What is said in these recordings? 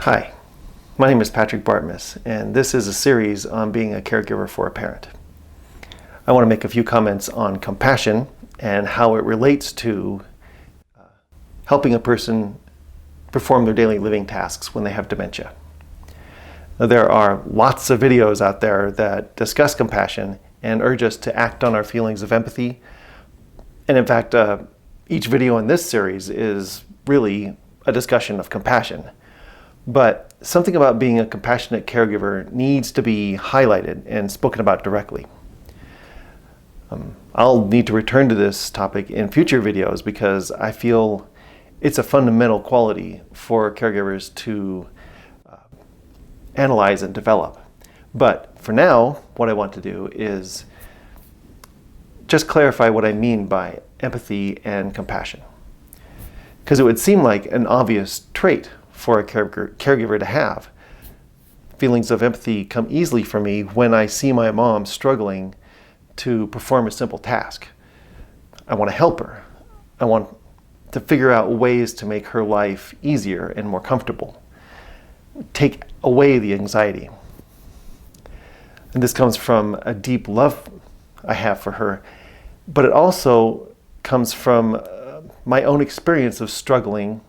Hi, my name is Patrick Bartmus, and this is a series on being a caregiver for a parent. I want to make a few comments on compassion and how it relates to helping a person perform their daily living tasks when they have dementia. Now, there are lots of videos out there that discuss compassion and urge us to act on our feelings of empathy. And in fact, each video in this series is really a discussion of compassion. But something about being a compassionate caregiver needs to be highlighted and spoken about directly. I'll need to return to this topic in future videos because I feel it's a fundamental quality for caregivers to analyze and develop. But for now, what I want to do is just clarify what I mean by empathy and compassion. Because it would seem like an obvious trait for a caregiver to have. Feelings of empathy come easily for me when I see my mom struggling to perform a simple task. I want to help her. I want to figure out ways to make her life easier and more comfortable. Take away the anxiety. And this comes from a deep love I have for her, but it also comes from my own experience of struggling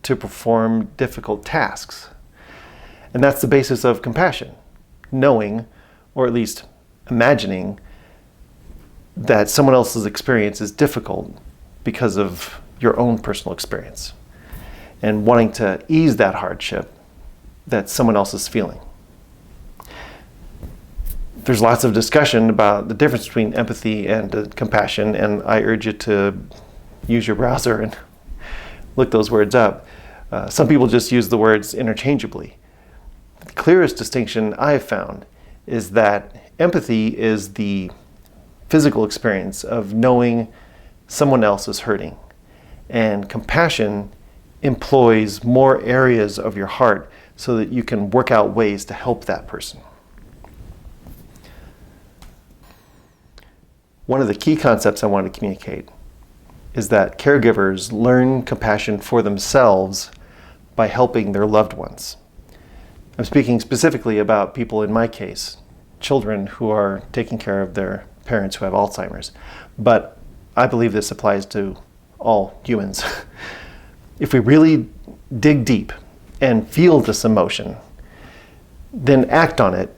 to perform difficult tasks. And that's the basis of compassion, knowing, or at least imagining, that someone else's experience is difficult because of your own personal experience, and wanting to ease that hardship that someone else is feeling. There's lots of discussion about the difference between empathy and compassion, and I urge you to use your browser and look those words up. Some people just use the words interchangeably. The clearest distinction I have found is that empathy is the physical experience of knowing someone else is hurting, and compassion employs more areas of your heart so that you can work out ways to help that person. One of the key concepts I want to communicate is that caregivers learn compassion for themselves by helping their loved ones. I'm speaking specifically about people in my case, children who are taking care of their parents who have Alzheimer's, but I believe this applies to all humans. If we really dig deep and feel this emotion, then act on it,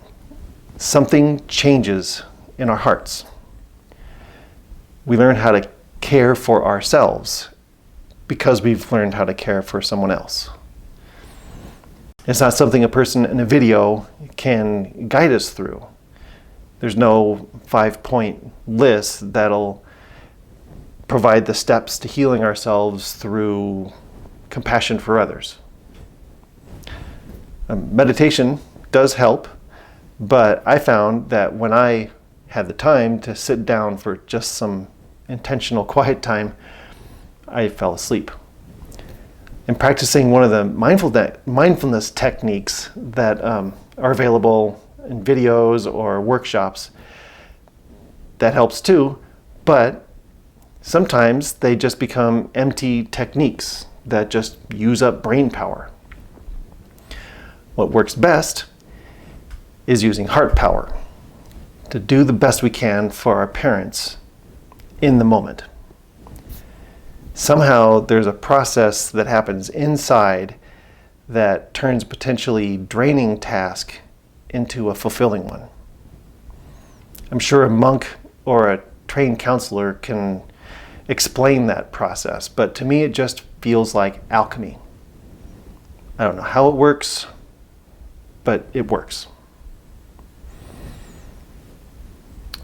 something changes in our hearts. We learn how to care for ourselves because we've learned how to care for someone else. It's not something a person in a video can guide us through. There's no 5-point list that'll provide the steps to healing ourselves through compassion for others. Meditation does help, but I found that when I had the time to sit down for just some intentional quiet time, I fell asleep. And practicing one of the mindfulness techniques that are available in videos or workshops, that helps too, but sometimes they just become empty techniques that just use up brain power. What works best is using heart power to do the best we can for our parents in the moment. Somehow there's a process that happens inside that turns potentially draining task into a fulfilling one. I'm sure a monk or a trained counselor can explain that process, but to me it just feels like alchemy. I don't know how it works, but it works.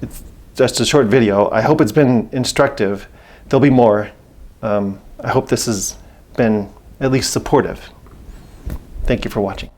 It's just a short video. I hope it's been instructive. There'll be more. I hope this has been at least supportive. Thank you for watching.